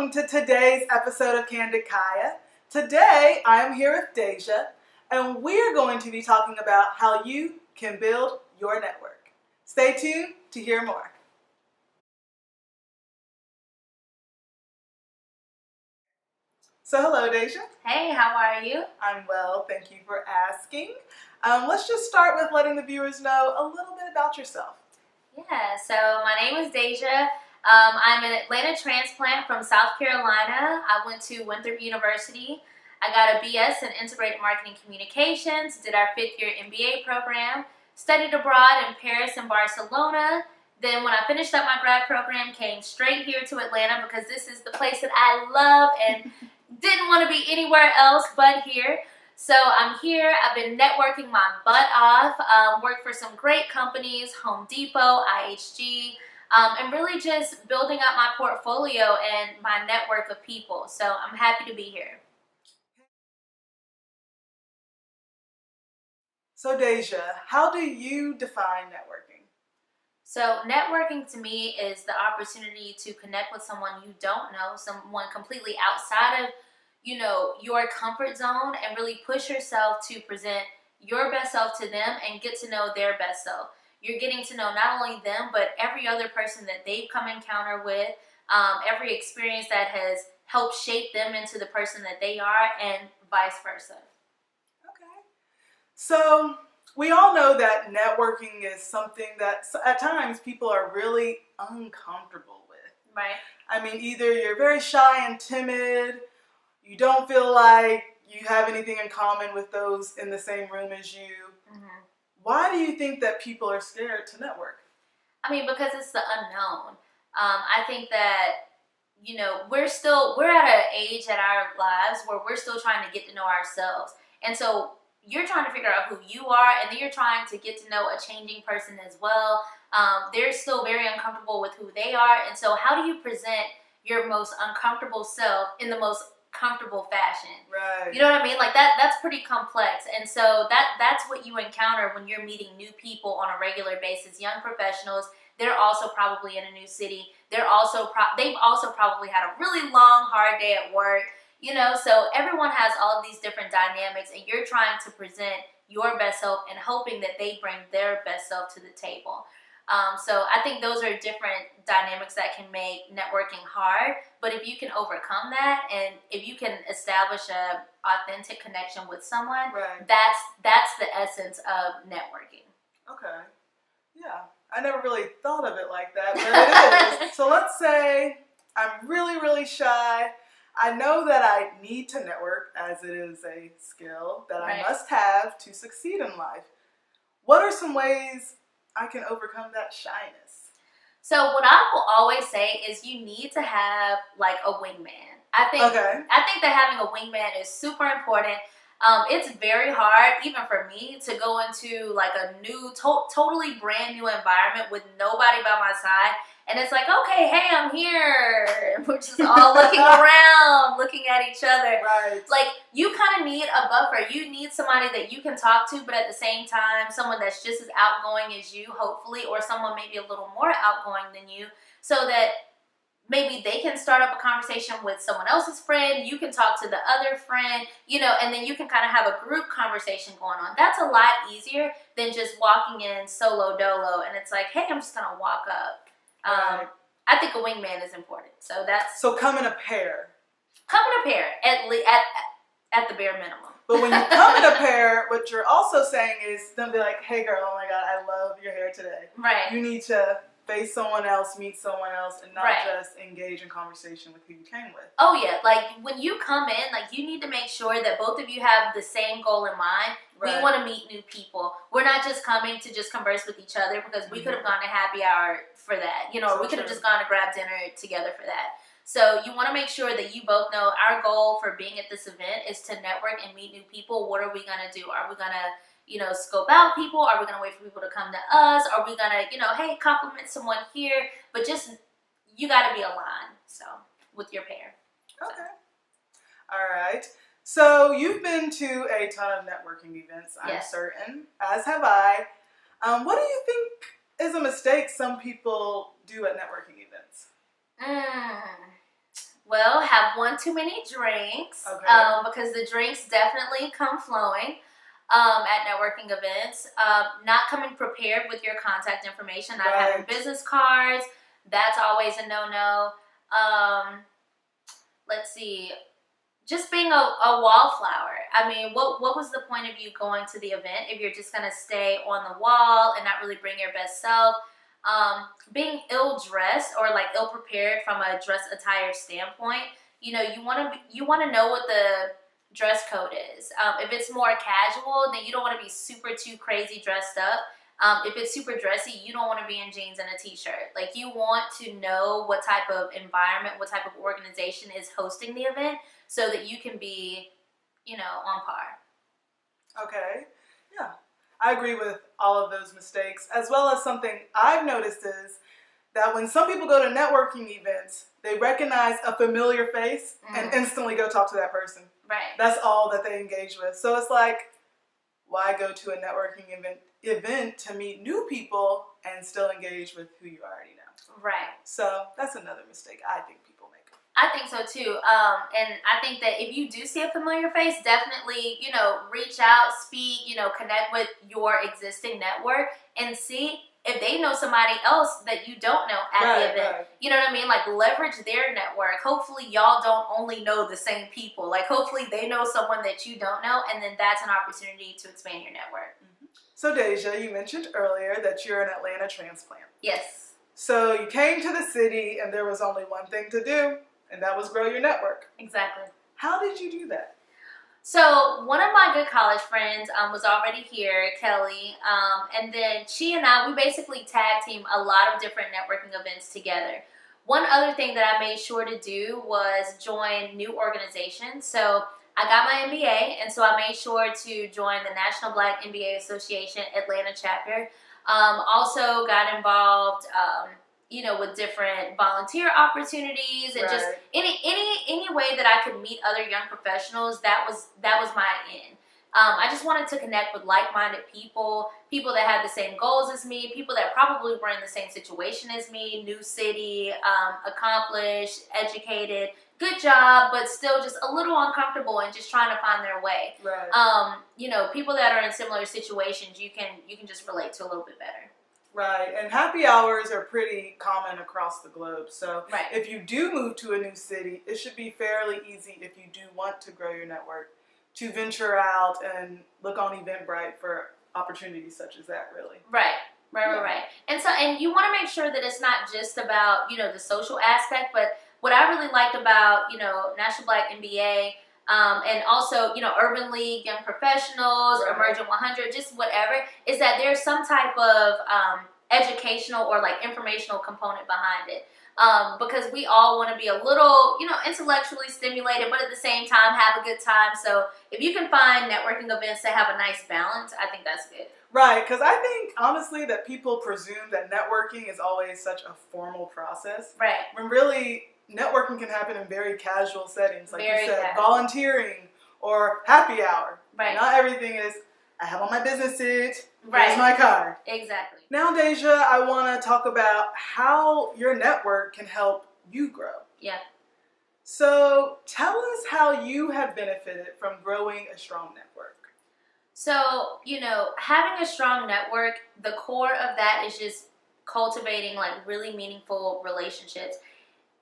welcome to today's episode of Candid Kaya. Today, I am here with Deja, and we're going to be talking about how you can build your network. Stay tuned to hear more. So hello, Deja. Hey, how are you? I'm well, thank you for asking. Let's just start with letting the viewers know a little bit about yourself. Yeah, so my name is Deja. I'm an Atlanta transplant from South Carolina. I went to Winthrop University. I got a BS in Integrated Marketing Communications, did our 5th year MBA program, studied abroad in Paris and Barcelona. Then when I finished up my grad program, came straight here to Atlanta because this is the place that I love and didn't want to be anywhere else but here. So I'm here. I've been networking my butt off, worked for some great companies, Home Depot, IHG, and really just building up my portfolio and my network of people. So I'm happy to be here. So Deja, how do you define networking? So networking to me is the opportunity to connect with someone you don't know, someone completely outside of your comfort zone, and really push yourself to present your best self to them and get to know their best self. You're getting to know not only them, but every other person that they've come encounter with, every experience that has helped shape them into the person that they are, and vice versa. Okay. So we all know that networking is something that at times people are really uncomfortable with. Right. I mean, either you're very shy and timid, you don't feel like you have anything in common with those in the same room as you. Mm-hmm. Why do you think that people are scared to network? I mean, because it's the unknown. I think that, we're at an age in our lives where we're still trying to get to know ourselves. And so you're trying to figure out who you are, and then you're trying to get to know a changing person as well. They're still very uncomfortable with who they are. And so how do you present your most uncomfortable self in the most comfortable fashion? Right. You know what I mean? Like that's pretty complex. And so that's what you encounter when you're meeting new people on a regular basis. Young professionals, they're also probably in a new city. They've also probably had a really long, hard day at work. So everyone has all of these different dynamics, and you're trying to present your best self and hoping that they bring their best self to the table. So I think those are different dynamics that can make networking hard. But if you can overcome that, and if you can establish a authentic connection with someone, right, that's the essence of networking. Okay. Yeah. I never really thought of it like that, but it is. So let's say I'm really, really shy. I know that I need to network, as it is a skill that Right. I must have to succeed in life. What are some ways I can overcome that shyness? So what I will always say is you need to have like a wingman. I think that having a wingman is super important. It's very hard, even for me, to go into like a new, totally brand new environment with nobody by my side. And it's like, okay, hey, I'm here. We're just all looking around, looking at each other. Right. Like, you kind of need a buffer. You need somebody that you can talk to, but at the same time, someone that's just as outgoing as you, hopefully, or someone maybe a little more outgoing than you, so that maybe they can start up a conversation with someone else's friend. You can talk to the other friend, and then you can kind of have a group conversation going on. That's a lot easier than just walking in solo dolo, and it's like, hey, I'm just going to walk up. Right. I think a wingman is important. So come in a pair. Come in a pair, at the bare minimum. But when you come in a pair, what you're also saying is, don't be like, hey girl, oh my God, I love your hair today. Right. You need to face someone else, meet someone else, and not Right. just engage in conversation with who you came with. Oh yeah, like when you come in, like you need to make sure that both of you have the same goal in mind. Right. We want to meet new people. We're not just coming to just converse with each other, because we could have gone to happy hour for that, or we could have just gone to grab dinner together for that. So you want to make sure that you both know our goal for being at this event is to network and meet new people. What are we going to do? Are we going to, scope out people? Are we going to wait for people to come to us? Are we going to, hey, compliment someone here? But just, you got to be aligned, so, with your pair. Okay. All right. So you've been to a ton of networking events, I'm certain, as have I. What do you think is a mistake some people do at networking events? Well, have one too many drinks, because the drinks definitely come flowing at networking events. Not coming prepared with your contact information, not having business cards, that's always a no-no. Let's see, just being a wallflower. I mean, what was the point of you going to the event if you're just going to stay on the wall and not really bring your best self? Being ill-dressed or like ill-prepared from a dress attire standpoint, you know, you want to know what the dress code is. If it's more casual, then you don't want to be super too crazy dressed up. If it's super dressy, you don't want to be in jeans and a t-shirt. Like, you want to know what type of environment, what type of organization is hosting the event so that you can be, you know, on par. Okay, yeah. I agree with all of those mistakes, as well as something I've noticed is that when some people go to networking events, they recognize a familiar face and instantly go talk to that person. Right. That's all that they engage with. So it's like, why go to a networking event to meet new people and still engage with who you already know? Right. So that's another mistake I think people make. I think so too. And I think that if you do see a familiar face, definitely, you know, reach out, speak, you know, connect with your existing network and see if they know somebody else that you don't know at the event. Right. You know what I mean? Like, leverage their network. Hopefully y'all don't only know the same people. Like, hopefully they know someone that you don't know, and then that's an opportunity to expand your network. Mm-hmm. So Deja, you mentioned earlier that you're an Atlanta transplant. Yes. So you came to the city and there was only one thing to do, and that was grow your network. Exactly. How did you do that? So one of my good college friends was already here, Kelly, and then she and I, we basically tag team a lot of different networking events together. One other thing that I made sure to do was join new organizations. So I got my MBA, and so I made sure to join the National Black MBA Association Atlanta chapter. Also got involved, you know, with different volunteer opportunities and just any way that I could meet other young professionals. That was my end. I just wanted to connect with like-minded people that had the same goals as me, people that probably were in the same situation as me, new city, accomplished, educated, good job, but still just a little uncomfortable and just trying to find their way. Right. You know, people that are in similar situations, you can just relate to a little bit better. Right, and happy hours are pretty common across the globe. So if you do move to a new city, it should be fairly easy if you do want to grow your network to venture out and look on Eventbrite for opportunities such as that, really. Right. And you want to make sure that it's not just about, you know, the social aspect, but what I really liked about, you know, National Black MBA, and also, you know, Urban League, Young Professionals, Emergent 100, just whatever, is that there's some type of educational or like informational component behind it. Because we all want to be a little, you know, intellectually stimulated, but at the same time have a good time. So if you can find networking events that have a nice balance, I think that's good. Right, because I think, honestly, that people presume that networking is always such a formal process. Right. When really, networking can happen in very casual settings, like you said, volunteering or happy hour. Right. Not everything is, I have on my business suit, here's my card. Exactly. Now, Deja, I want to talk about how your network can help you grow. Yeah. So tell us how you have benefited from growing a strong network. So, you know, having a strong network, the core of that is just cultivating like really meaningful relationships.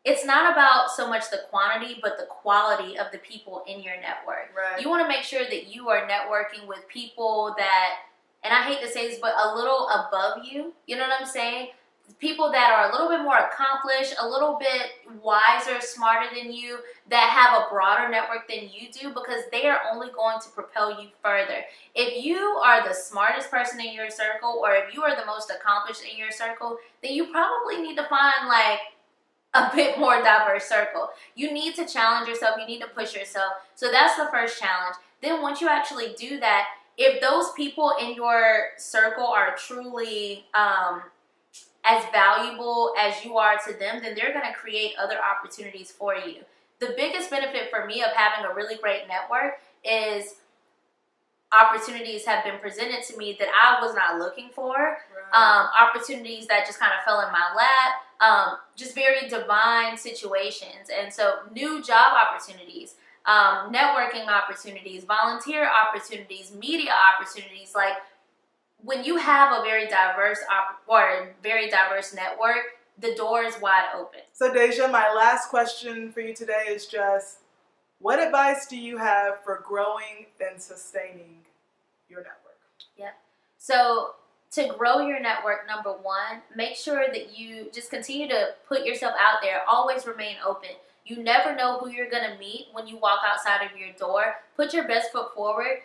It's not about so much the quantity, but the quality of the people in your network. Right. You want to make sure that you are networking with people that, and I hate to say this, but a little above you. You know what I'm saying? People that are a little bit more accomplished, a little bit wiser, smarter than you, that have a broader network than you do, because they are only going to propel you further. If you are the smartest person in your circle, or if you are the most accomplished in your circle, then you probably need to find like a bit more diverse circle. You need to challenge yourself. You need to push yourself. So that's the first challenge. Then once you actually do that, if those people in your circle are truly as valuable as you are to them, then they're going to create other opportunities for you. The biggest benefit for me of having a really great network is opportunities have been presented to me that I was not looking for. Opportunities that just kind of fell in my lap. just very divine situations. And so new job opportunities, networking opportunities, volunteer opportunities, media opportunities. Like when you have a very diverse network, the door is wide open. So Deja, my last question for you today is just, what advice do you have for growing and sustaining your network? Yep. So to grow your network, number one, make sure that you just continue to put yourself out there. Always remain open. You never know who you're going to meet when you walk outside of your door. Put your best foot forward.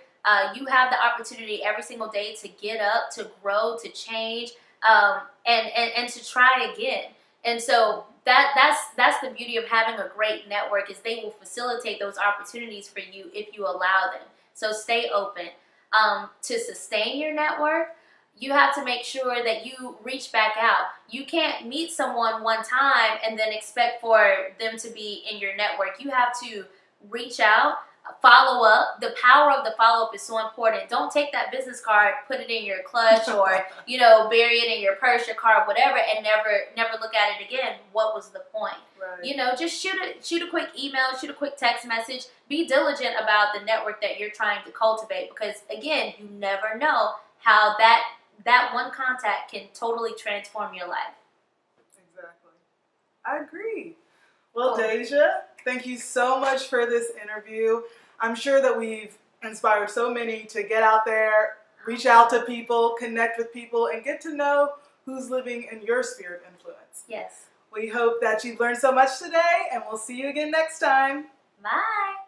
You have the opportunity every single day to get up, to grow, to change, and to try again. And so that's the beauty of having a great network, is they will facilitate those opportunities for you if you allow them. So stay open. To sustain your network, you have to make sure that you reach back out. You can't meet someone one time and then expect for them to be in your network. You have to reach out, follow up. The power of the follow-up is so important. Don't take that business card, put it in your clutch, or bury it in your purse, your car, whatever, and never look at it again. What was the point? Right. Just shoot a quick email, shoot a quick text message. Be diligent about the network that you're trying to cultivate, because again, you never know how that one contact can totally transform your life. Exactly. I agree. Well, Cool. Deja, thank you so much for this interview. I'm sure that we've inspired so many to get out there, reach out to people, connect with people, and get to know who's living in your sphere of influence. Yes. We hope that you've learned so much today, and we'll see you again next time. Bye.